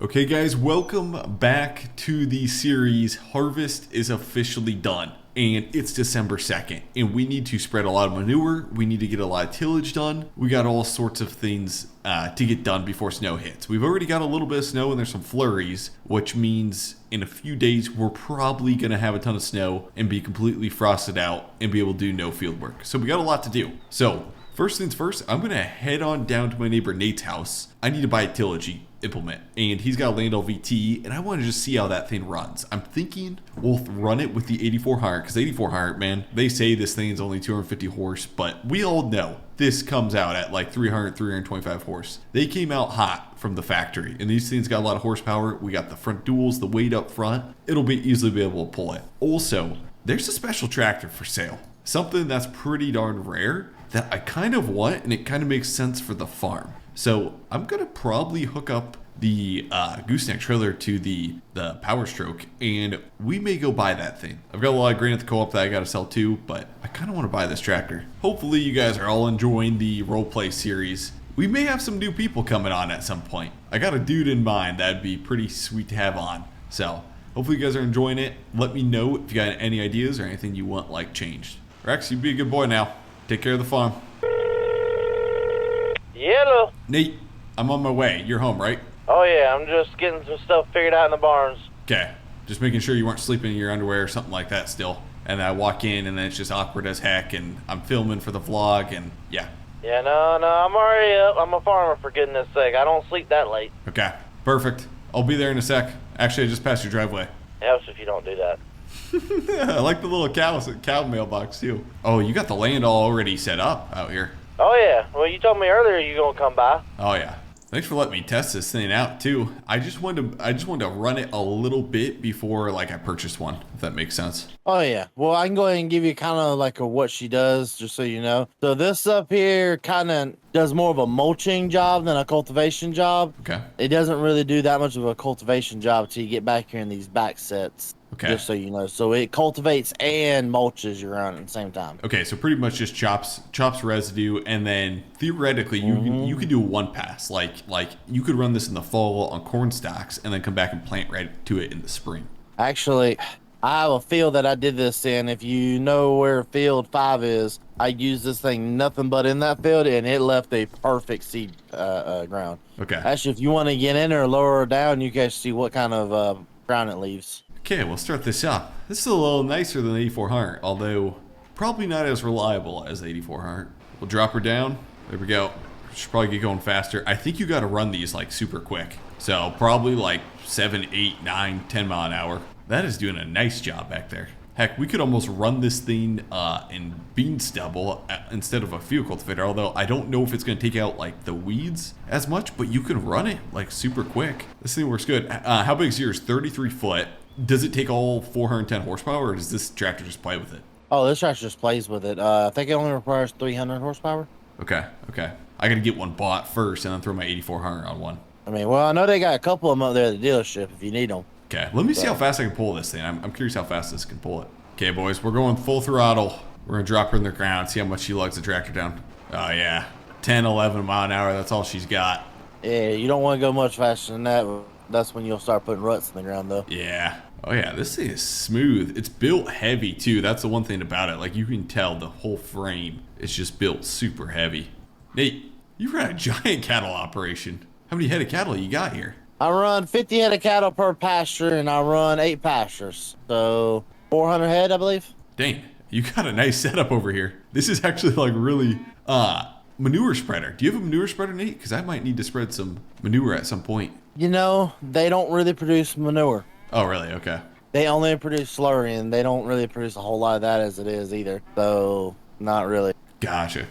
Okay guys, welcome back to the series. Harvest is officially done and it's December 2nd and we need to spread a lot of manure. We need to get a lot of tillage done. We got all sorts of things to get done before snow hits. We've already got a little bit of snow and there's some flurries, which means in a few days we're probably going to have a ton of snow and be completely frosted out and be able to do no field work. So we got a lot to do. So first things first, I'm going to head on down to my neighbor Nate's house. I need to buy a tillage implement, and he's got a Landoll VT, and I want to just see how that thing runs. I'm thinking we'll run it with the 8400, because 8400, man, they say this thing's only 250 horse, but we all know this comes out at like 300, 325 horse. They came out hot from the factory, and these things got a lot of horsepower. We got the front duals, the weight up front. It'll be easily be able to pull it. Also, there's a special tractor for sale, something that's pretty darn rare that I kind of want, and it kind of makes sense for the farm. So I'm gonna probably hook up the gooseneck trailer to the Power Stroke, and we may go buy that thing. I've got a lot of grain at the co-op that I gotta sell too, but I kind of want to buy this tractor. Hopefully you guys are all enjoying the roleplay series. We may have some new people coming on at some point. I got a dude in mind that'd be pretty sweet to have on. So hopefully you guys are enjoying it. Let me know if you got any ideas or anything you want like changed. Rex, you be a good boy now. Take care of the farm. Hello. Nate, I'm on my way. You're home, right? Oh yeah, I'm just getting some stuff figured out in the barns. Okay. Just making sure you weren't sleeping in your underwear or something like that still. And I walk in and then it's just awkward as heck and I'm filming for the vlog and yeah. Yeah, no, I'm already up. I'm a farmer for goodness sake. I don't sleep that late. Okay. Perfect. I'll be there in a sec. Actually, I just passed your driveway. It helps if you don't do that. I like the little cow mailbox too. Oh, you got the land all already set up out here. Oh yeah, well you told me earlier you gonna come by. Oh yeah. Thanks for letting me test this thing out too. I just wanted to run it a little bit before like I purchased one, if that makes sense. Oh yeah. Well, I can go ahead and give you kind of like a what she does, just so you know. So this up here kind of does more of a mulching job than a cultivation job. Okay. It doesn't really do that much of a cultivation job till you get back here in these back sets. Okay. Just so you know. So it cultivates and mulches your own at the same time. Okay, so pretty much just chops residue, and then theoretically you can do one pass. Like you could run this in the fall on corn stalks, and then come back and plant right to it in the spring. Actually, I have a field that I did this in. If you know where field 5 is, I used this thing nothing but in that field, and it left a perfect seed ground. Okay. Actually, if you want to get in or lower or down, you guys see what kind of ground it leaves. Okay, we'll start this up. This is a little nicer than the 8400, although probably not as reliable as the 8400. We'll drop her down. There we go. Should probably get going faster. I think you got to run these like super quick. So probably like 7, 8, 9, 10 mile an hour. That is doing a nice job back there. Heck, we could almost run this thing in bean stubble instead of a field cultivator, although I don't know if it's going to take out like the weeds as much, but you can run it like super quick. This thing works good. How big is yours? 33 foot. Does it take all 410 horsepower, or does this tractor just play with it? Oh, this tractor just plays with it. I think it only requires 300 horsepower. Okay. I got to get one bought first and then throw my 8400 on one. I mean, well, I know they got a couple of them up there at the dealership if you need them. Okay, let me see how fast I can pull this thing. I'm curious how fast this can pull it. Okay, boys, we're going full throttle. We're going to drop her in the ground, see how much she lugs the tractor down. Oh, yeah. 10, 11 mile an hour, that's all she's got. Yeah, you don't want to go much faster than that. That's when you'll start putting ruts in the ground, though. Yeah. Oh, yeah, this thing is smooth. It's built heavy, too. That's the one thing about it. Like, you can tell the whole frame is just built super heavy. Nate, you run a giant cattle operation. How many head of cattle you got here? I run 50 head of cattle per pasture, and I run 8 pastures. So 400 head, I believe. Dang, you got a nice setup over here. This is actually like really manure spreader. Do you have a manure spreader, Nate? Because I might need to spread some manure at some point. You know, they don't really produce manure. Oh, really? Okay. They only produce slurry, and they don't really produce a whole lot of that as it is either. So not really. Gotcha.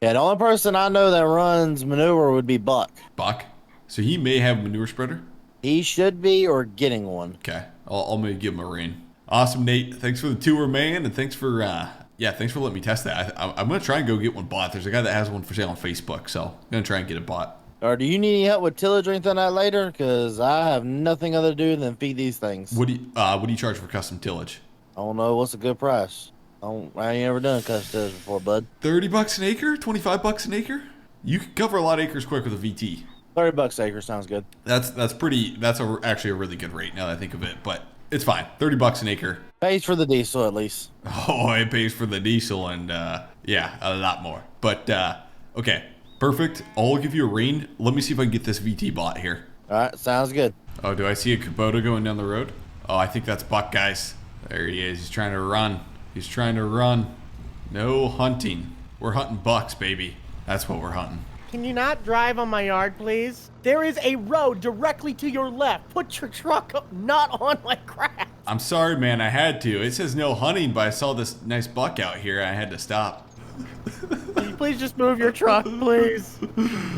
Yeah, the only person I know that runs manure would be Buck. Buck? So he may have a manure spreader? He should be, or getting one. Okay. I'll maybe give him a ring. Awesome, Nate. Thanks for the tour, man, and thanks for letting me test that. I'm gonna try and go get one bought. There's a guy that has one for sale on Facebook, so I'm gonna try and get it bought. Or do you need any help with tillage or anything like that later? Because I have nothing other to do than feed these things. What do you charge for custom tillage? I don't know. What's a good price? I ain't ever done custom tillage before, bud. $30 an acre? $25 an acre? You can cover a lot of acres quick with a VT. $30 acre sounds good. That's actually a really good rate now that I think of it, but it's fine. 30 bucks an acre. Pays for the diesel at least. Oh, it pays for the diesel and yeah, a lot more. But okay, perfect. I'll give you a rain. Let me see if I can get this VT bot here. All right, sounds good. Oh, do I see a Kubota going down the road? Oh, I think that's Buck, guys. There he is. He's trying to run. He's trying to run. No hunting. We're hunting bucks, baby. That's what we're hunting. Can you not drive on my yard, please? There is a road directly to your left. Put your truck up, not on my grass. I'm sorry, man. I had to. It says no hunting, but I saw this nice buck out here. I had to stop. Can you please just move your truck, please?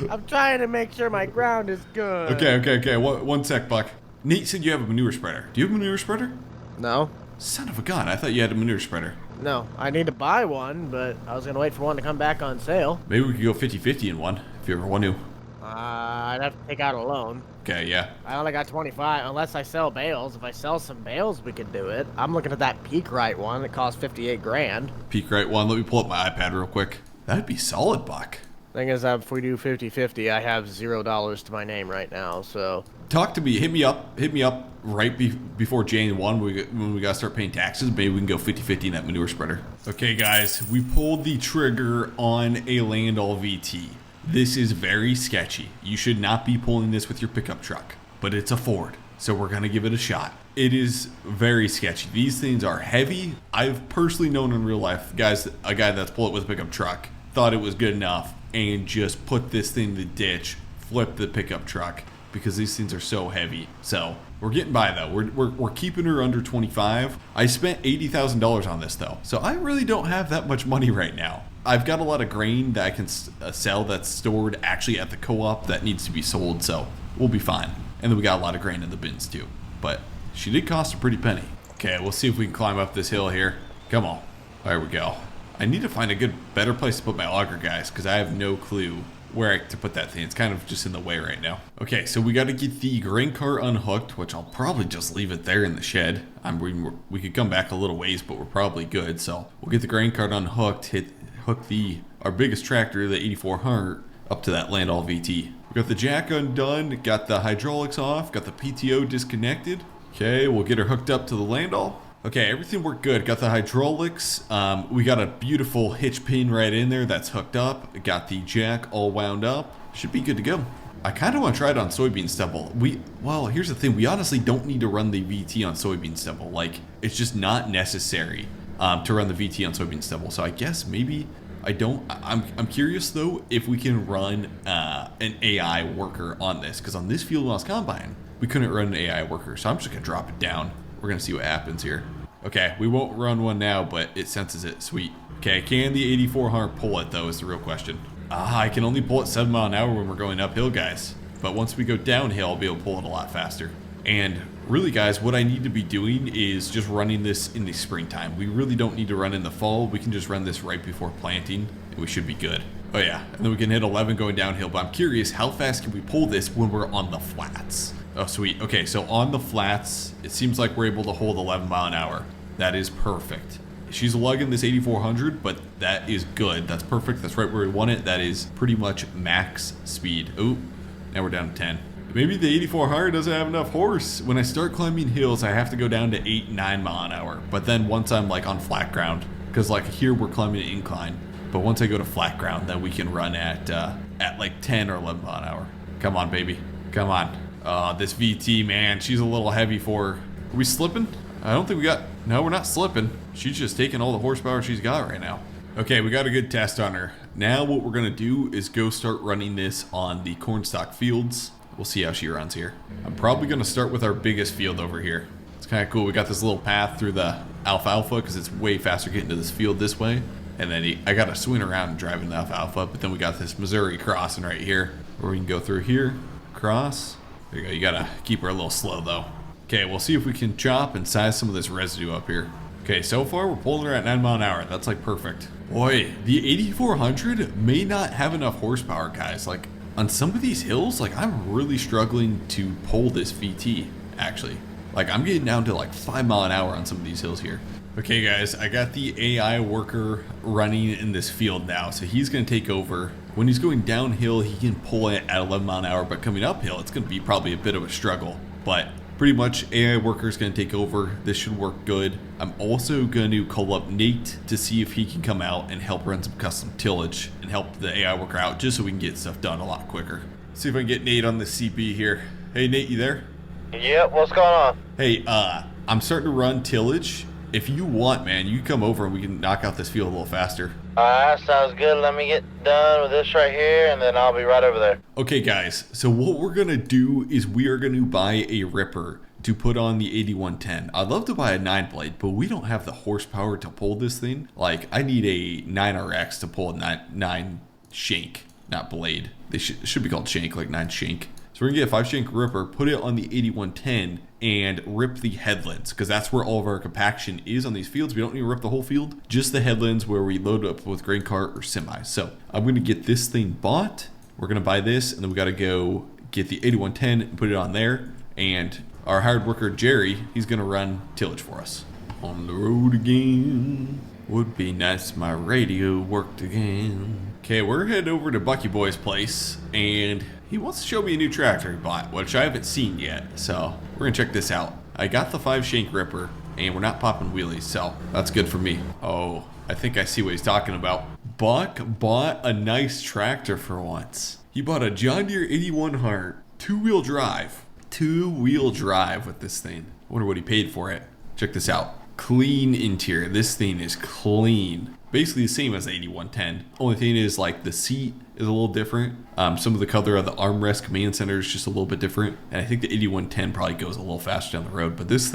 I'm trying to make sure my ground is good. Okay. One sec, Buck. Nate said you have a manure spreader. Do you have a manure spreader? No. Son of a gun. I thought you had a manure spreader. No, I need to buy one, but I was going to wait for one to come back on sale. Maybe we could go 50-50 in one, if you ever want to. I'd have to take out a loan. Okay, yeah. I only got 25, unless I sell bales. If I sell some bales, we could do it. I'm looking at that Peak Right one that costs 58 grand. Peak Right one. Let me pull up my iPad real quick. That'd be solid, Buck. Thing is, if we do 50-50, I have $0 to my name right now, so... Talk to me. Hit me up right before Jan 1 when we got to start paying taxes. Maybe we can go 50-50 in that manure spreader. Okay, guys. We pulled the trigger on a Landoll VT. This is very sketchy. You should not be pulling this with your pickup truck, but it's a Ford, so we're going to give it a shot. It is very sketchy. These things are heavy. I've personally known in real life, a guy that's pulled it with a pickup truck, thought it was good enough, and just put this thing in the ditch, flipped the pickup truck, because these things are so heavy. So we're getting by though. We're keeping her under 25. I spent $80,000 on this though, so I really don't have that much money right now. I've got a lot of grain that I can sell that's stored actually at the co-op that needs to be sold, so we'll be fine. And then we got a lot of grain in the bins too. But she did cost a pretty penny. Okay, we'll see if we can climb up this hill here. Come on. There we go. I need to find a better place to put my auger, guys, because I have no clue where to put that thing. It's kind of just in the way right now. Okay, so we got to get the grain cart unhooked, which I'll probably just leave it there in the shed. We could come back a little ways, but we're probably good. So we'll get the grain cart unhooked, hook our biggest tractor, the 8400, up to that Landoll VT. We got the jack undone, got the hydraulics off, got the PTO disconnected. Okay, we'll get her hooked up to the Landoll. Okay, everything worked good. Got the hydraulics. We got a beautiful hitch pin right in there that's hooked up. Got the jack all wound up. Should be good to go. I kind of want to try it on soybean stubble. Well, here's the thing. We honestly don't need to run the VT on soybean stubble. Like, it's just not necessary to run the VT on soybean stubble. So I guess maybe I don't. I'm curious though if we can run an AI worker on this, because on this field when I was combine, we couldn't run an AI worker. So I'm just gonna drop it down. We're gonna see what happens here. Okay, we won't run one now, but it senses it. Sweet. Okay, can the 8400 pull it though is the real question. I can only pull it 7 miles an hour when we're going uphill, guys. But once we go downhill, I'll be able to pull it a lot faster. And really, guys, what I need to be doing is just running this in the springtime. We really don't need to run in the fall. We can just run this right before planting, and we should be good. Oh yeah, and then we can hit 11 going downhill. But I'm curious, how fast can we pull this when we're on the flats? Oh, sweet. Okay, so on the flats, it seems like we're able to hold 11 miles an hour. That is perfect. She's lugging this 8400, but that is good. That's perfect. That's right where we want it. That is pretty much max speed. Oh, now we're down to 10. Maybe the 8400 doesn't have enough horse. When I start climbing hills, I have to go down to 8, 9 miles an hour. But then once I'm like on flat ground, because like here we're climbing an incline, but once I go to flat ground, then we can run at like 10 or 11 miles an hour. Come on, baby. Come on. This VT, man, she's a little heavy for her. Are we slipping? I don't think we got... No, we're not slipping. She's just taking all the horsepower she's got right now. Okay, we got a good test on her. Now what we're going to do is go start running this on the cornstalk fields. We'll see how she runs here. I'm probably going to start with our biggest field over here. It's kind of cool. We got this little path through the alfalfa because it's way faster getting to this field this way. And then I got to swing around and drive in the alfalfa. But then we got this Missouri crossing right here where we can go through here, cross. There you go. You got to keep her a little slow though. Okay, we'll see if we can chop and size some of this residue up here. Okay, so far we're pulling her at 9 miles an hour. That's like perfect. Boy, the 8400 may not have enough horsepower, guys. Like on some of these hills, like I'm really struggling to pull this VT, actually. Like I'm getting down to like 5 miles an hour on some of these hills here. Okay guys, I got the AI worker running in this field now. So he's gonna take over When he's going downhill, he can pull it at 11 mile an hour, but coming uphill, it's going to be probably a bit of a struggle. But pretty much AI worker is going to take over. This should work good. I'm also going to call up Nate to see if he can come out and help run some custom tillage and help the AI worker out just so we can get stuff done a lot quicker. See if I can get Nate on the CB here. Hey Nate, you there? Yep, what's going on? Hey, I'm starting to run tillage. If you want, man, you come over and we can knock out this field a little faster. Alright, sounds good. Let me get done with this right here, and then I'll be right over there. Okay, guys, so what we're going to do is we are going to buy a ripper to put on the 8110. I'd love to buy a 9-blade, but we don't have the horsepower to pull this thing. Like, I need a 9RX to pull a 9 shank, not blade. They should be called shank, like 9 shank. So we're gonna get a 5-shank ripper, put it on the 8110, and rip the headlands, because that's where all of our compaction is on these fields. We don't need to rip the whole field, just the headlands where we load up with grain cart or semi. So I'm gonna get this thing bought. We're gonna buy this, and then we gotta go get the 8110 and put it on there. And our hired worker, Jerry, he's gonna run tillage for us. On the road again. Would be nice if my radio worked again. Okay, we're heading over to Bucky Boy's place, and he wants to show me a new tractor he bought, which I haven't seen yet, so we're gonna check this out. I got the 5-shank ripper, and we're not popping wheelies, so that's good for me. Oh, I think I see what he's talking about. Buck bought a nice tractor for once. He bought a John Deere 8100, 2-wheel drive. 2-wheel drive with this thing. I wonder what he paid for it. Check this out. Clean interior. This thing is clean. Basically the same as the 8110. Only thing is, like, the seat is a little different. Some of the color of the armrest command center is just a little bit different. And I think the 8110 probably goes a little faster down the road. But this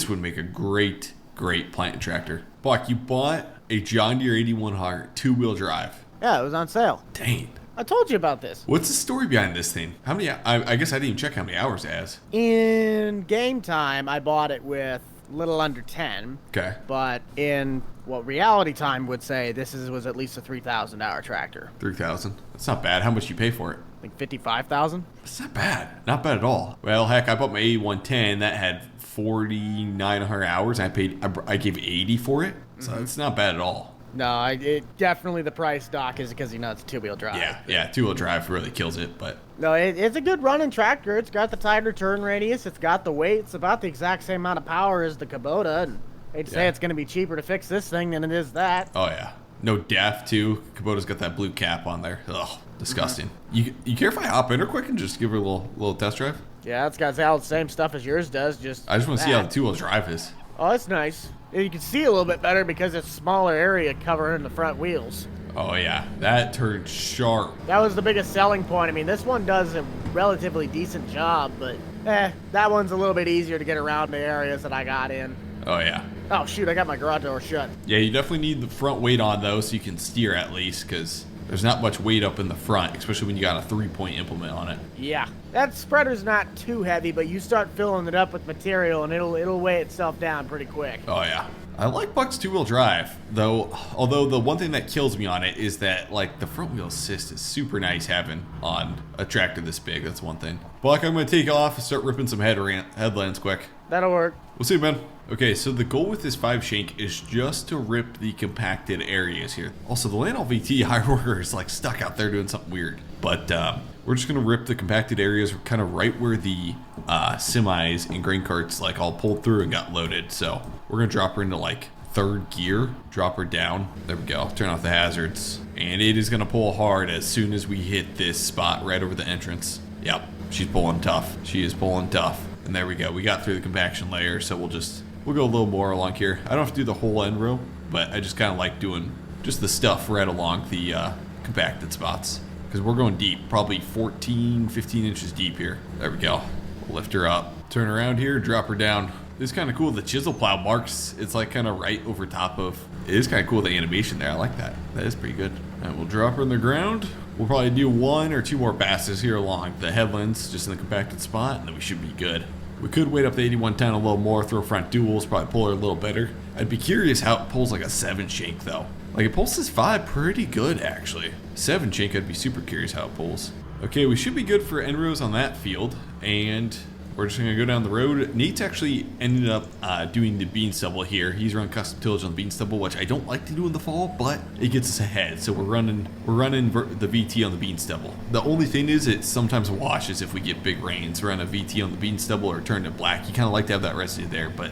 would make a great planting tractor. Buck, you bought a John Deere 8100 2-wheel drive. Yeah, it was on sale. Dang. I told you about this. What's the story behind this thing? How many? I guess I didn't even check how many hours it has. In game time, I bought it with little under 10. Okay. But in what reality time would say, was at least a 3,000 hour tractor. 3,000. That's not bad. How much you pay for it? Like 55,000. That's not bad. Not bad at all. Well, heck, I bought my 8110 that had 4,900 hours. I gave 80 for it, so it's not bad at all. No, it definitely the price, Doc, is because it's a 2-wheel drive. Yeah, 2-wheel drive really kills it, but no, it's a good running tractor. It's got the tighter turn radius. It's got the weight. It's about the exact same amount of power as the Kubota. And I'd say it's going to be cheaper to fix this thing than it is that. Oh yeah, no DEF too. Kubota's got that blue cap on there. Ugh, disgusting. You care if I hop in real quick and just give her a little test drive? Yeah, it's got all the same stuff as yours does. I just want to see how the 2-wheel drive is. Oh, it's nice. You can see a little bit better because it's smaller area covering the front wheels. Oh yeah, that turned sharp. That was the biggest selling point. I mean, this one does a relatively decent job, but that one's a little bit easier to get around the areas that I got in. Oh yeah. Oh shoot, I got my garage door shut. Yeah, you definitely need the front weight on though, so you can steer at least, because there's not much weight up in the front, especially when you got a 3-point implement on it. Yeah, that spreader's not too heavy, but you start filling it up with material and it'll weigh itself down pretty quick. Oh yeah. I like Buck's 2-wheel drive, though, although the one thing that kills me on it is that, like, the front wheel assist is super nice having on a tractor this big. That's one thing. Buck, I'm going to take off and start ripping some headlands quick. That'll work. We'll see, man. Okay, so the goal with this 5-shank is just to rip the compacted areas here. Also, the Landoll VT hire worker is, like, stuck out there doing something weird. But we're just going to rip the compacted areas kind of right where the semis and grain carts, like, all pulled through and got loaded. So we're going to drop her into, like, 3rd gear, drop her down. There we go. Turn off the hazards. And it is going to pull hard as soon as we hit this spot right over the entrance. Yep, she's pulling tough. She is pulling tough. And there we go. We got through the compaction layer, so we'll go a little more along here. I don't have to do the whole end row, but I just kind of like doing just the stuff right along the compacted spots. Because we're going deep, probably 15 inches deep here. There we go. We'll lift her up. Turn around here, drop her down. This is kind of cool. The chisel plow marks, it's like kind of right over top of, it is kind of cool, the animation there. I like that. That is pretty good. And we'll drop her in the ground. We'll probably do 1 or 2 more passes here along the headlands, just in the compacted spot, and then we should be good. We could wait up the 8110 a little more, throw front duals, probably pull her a little better. I'd be curious how it pulls like a 7-shank though. Like it pulls this 5 pretty good actually. 7-shank, I'd be super curious how it pulls. Okay, we should be good for end rows on that field, and We're just gonna go down the road. Nate's actually ended up doing the bean stubble here. He's run custom tillage on the bean stubble, which I don't like to do in the fall, but it gets us ahead. So we're running the VT on the bean stubble. The only thing is it sometimes washes if we get big rains. Run a VT on the bean stubble or turn it black. You kind of like to have that residue there, but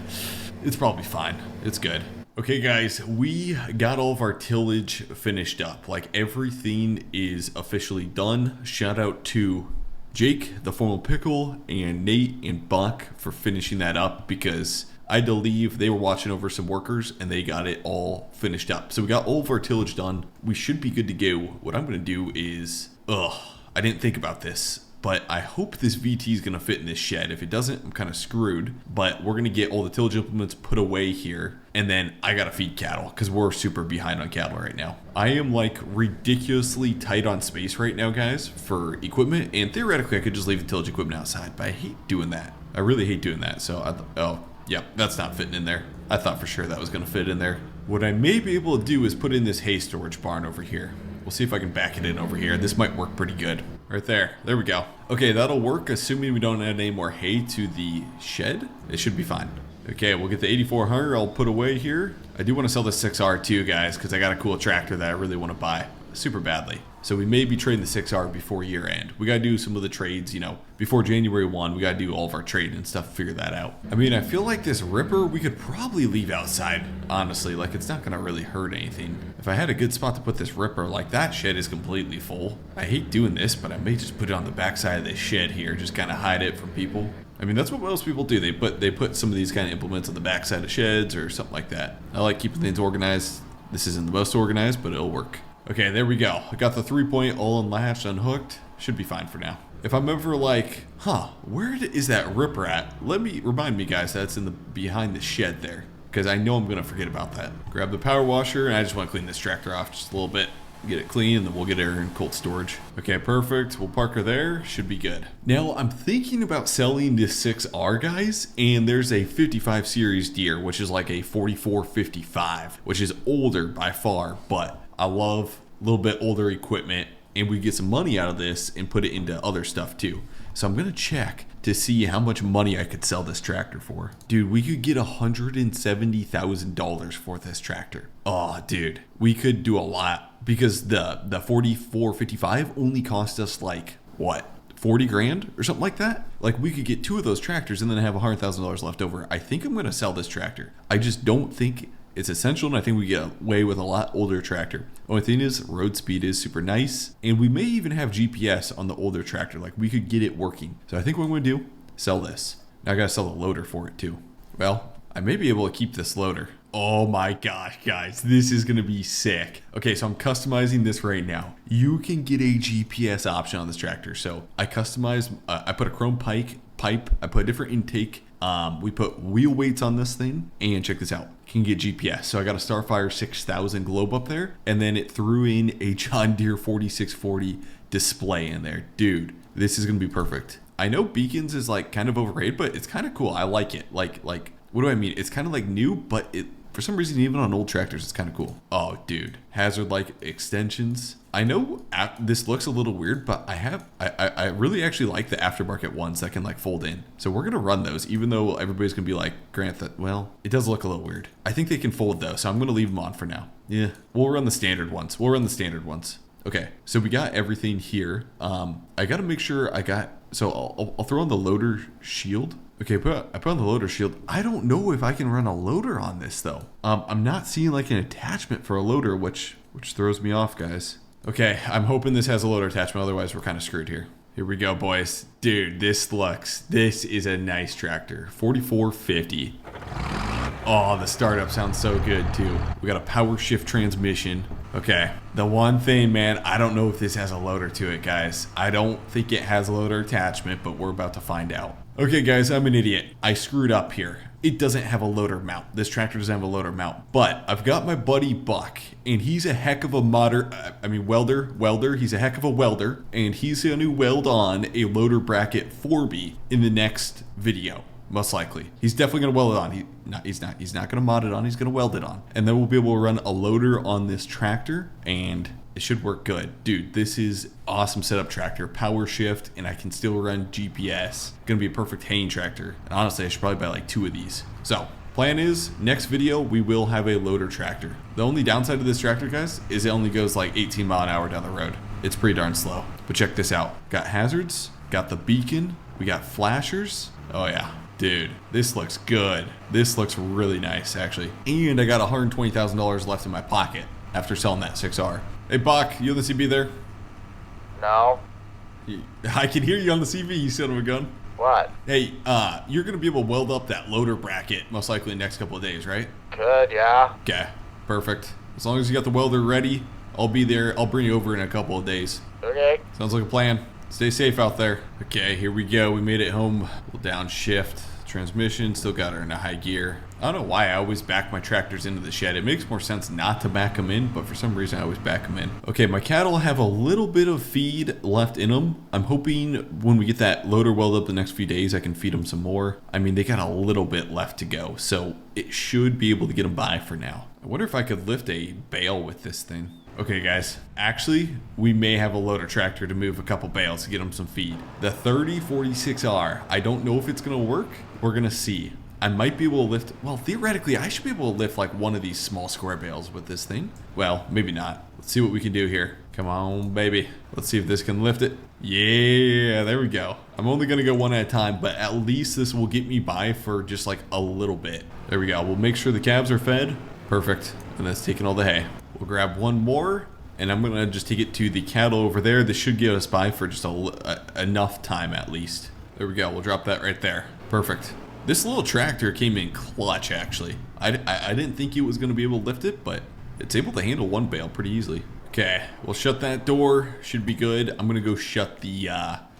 it's probably fine. It's good. Okay guys, we got all of our tillage finished up. Like everything is officially done. Shout out to Jake, the formal pickle, and Nate and Buck for finishing that up, because I had to leave. They were watching over some workers and they got it all finished up. So we got all of our tillage done. We should be good to go. What I'm going to do is, I didn't think about this, but I hope this VT is going to fit in this shed. If it doesn't, I'm kind of screwed. But we're going to get all the tillage implements put away here. And then I got to feed cattle because we're super behind on cattle right now. I am like ridiculously tight on space right now, guys, for equipment. And theoretically, I could just leave the tillage equipment outside. But I hate doing that. I really hate doing that. So, yeah, that's not fitting in there. I thought for sure that was going to fit in there. What I may be able to do is put in this hay storage barn over here. We'll see if I can back it in over here. This might work pretty good. Right there. There we go. Okay, that'll work, assuming we don't add any more hay to the shed. It should be fine. Okay, we'll get the 8400 I'll put away here. I do want to sell the 6R too, guys, because I got a cool tractor that I really want to buy super badly. So we may be trading the 6R before year end. We got to do some of the trades, you know, before January 1. We got to do all of our trading and stuff, figure that out. I mean, I feel like this Ripper, we could probably leave outside, honestly. Like, it's not going to really hurt anything. If I had a good spot to put this Ripper, like that shed is completely full. I hate doing this, but I may just put it on the backside of this shed here, just kind of hide it from people. I mean, that's what most people do. They put some of these kind of implements on the backside of sheds or something like that. I like keeping things organized. This isn't the most organized, but it'll work. Okay, there we go. I got the 3-point all unlatched, unhooked. Should be fine for now. If I'm ever like, where is that Ripper at? Remind me, guys, that's behind the shed there, because I know I'm gonna forget about that. Grab the power washer, and I just want to clean this tractor off just a little bit. Get it clean, and then we'll get her in cold storage. Okay, perfect. We'll park her there. Should be good. Now, I'm thinking about selling this 6R, guys, and there's a 55 series Deere, which is like a 4455, which is older by far, but I love a little bit older equipment, and we get some money out of this and put it into other stuff too. So I'm gonna check to see how much money I could sell this tractor for. Dude, we could get $170,000 for this tractor. Oh, dude, we could do a lot, because the 4455 only cost us like, what, 40 grand or something like that? Like, we could get 2 of those tractors and then have $100,000 left over. I think I'm gonna sell this tractor. I just don't think it's essential, and I think we get away with a lot older tractor. Only thing is, road speed is super nice, and we may even have GPS on the older tractor. Like, we could get it working. So I think what I'm going to do, sell this. Now I got to sell the loader for it too. Well, I may be able to keep this loader. Oh my gosh, guys, this is going to be sick. Okay, so I'm customizing this right now. You can get a GPS option on this tractor. So I customized, I put a chrome pipe, I put a different intake. We put wheel weights on this thing, and check this out. Can get GPS. So I got a Starfire 6000 globe up there, and then it threw in a John Deere 4640 display in there. Dude, this is gonna be perfect. I know beacons is like kind of overrated, but it's kind of cool. I like it. Like what do I mean? It's kind of like new, but it, for some reason, even on old tractors, it's kind of cool. Oh, dude, hazard like extensions. I know this looks a little weird, but I really actually like the aftermarket ones that can like fold in. So we're gonna run those, even though everybody's gonna be like, Grant, that, well, it does look a little weird. I think they can fold though, so I'm gonna leave them on for now. Yeah, we'll run the standard ones. Okay, so we got everything here. I gotta make sure I got, so I'll throw on the loader shield. Okay, I put on the loader shield. I don't know if I can run a loader on this though. I'm not seeing like an attachment for a loader, which throws me off, guys. Okay, I'm hoping this has a loader attachment, otherwise we're kind of screwed here. Here we go, boys. Dude, this is a nice tractor. 4450. Oh, the startup sounds so good too. We got a power shift transmission. Okay, the one thing, man, I don't know if this has a loader to it, guys. I don't think it has a loader attachment, but we're about to find out. Okay, guys, I'm an idiot. I screwed up here. It doesn't have a loader mount. This tractor doesn't have a loader mount, but I've got my buddy Buck, and he's a heck of a welder. He's a heck of a welder, and he's going to weld on a loader bracket for me in the next video. Most likely. He's definitely going to weld it on. He's not going to mod it on. He's going to weld it on. And then we'll be able to run a loader on this tractor. And It should work good. Dude, this is awesome setup tractor. Power shift, and I can still run GPS. Gonna be a perfect haying tractor. And honestly, I should probably buy like 2 of these. So, plan is, next video, we will have a loader tractor. The only downside of this tractor, guys, is it only goes like 18 mile an hour down the road. It's pretty darn slow. But check this out. Got hazards, got the beacon, we got flashers. Oh yeah. Dude, this looks good. This looks really nice, actually. And I got $120,000 left in my pocket after selling that 6R. Hey, Bach, you on the CB there? No. I can hear you on the CB, you son of a gun. What? Hey, you're going to be able to weld up that loader bracket most likely in the next couple of days, right? Could, yeah. Okay, perfect. As long as you got the welder ready, I'll be there. I'll bring you over in a couple of days. Okay. Sounds like a plan. Stay safe out there. Okay, here we go. We made it home. We'll downshift. Transmission, still got her in a high gear. I don't know why I always back my tractors into the shed. It makes more sense not to back them in, but for some reason I always back them in. Okay, my cattle have a little bit of feed left in them. I'm hoping when we get that loader weld up the next few days, I can feed them some more. I mean, they got a little bit left to go, so it should be able to get them by for now. I wonder if I could lift a bale with this thing. Okay guys, actually, we may have a loader tractor to move a couple bales to get them some feed. The 3046R, I don't know if it's gonna work. We're gonna see. I might be able to lift, well, theoretically, I should be able to lift like one of these small square bales with this thing. Well, maybe not. Let's see what we can do here. Come on, baby. Let's see if this can lift it. Yeah, there we go. I'm only gonna go one at a time, but at least this will get me by for just like a little bit. There we go. We'll make sure the calves are fed. Perfect. And that's taking all the hay. We'll grab one more, and I'm gonna just take it to the cattle over there. This should get us by for just enough time at least. There we go. We'll drop that right there. Perfect. This little tractor came in clutch, actually. I didn't think it was gonna be able to lift it, but it's able to handle one bale pretty easily. Okay, we'll shut that door. Should be good. I'm gonna go shut the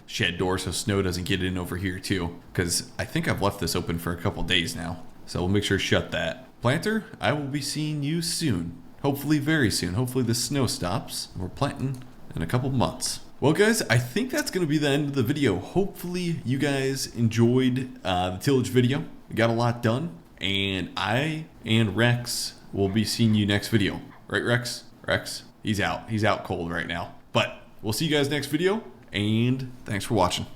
shed door so snow doesn't get in over here too, because I think I've left this open for a couple days now. So we'll make sure to shut that. Planter, I will be seeing you soon. Hopefully very soon. Hopefully the snow stops. We're planting in a couple months. Well guys, I think that's going to be the end of the video. Hopefully you guys enjoyed the tillage video. We got a lot done. And I and Rex will be seeing you next video. Right, Rex? Rex, he's out. He's out cold right now. But we'll see you guys next video. And thanks for watching.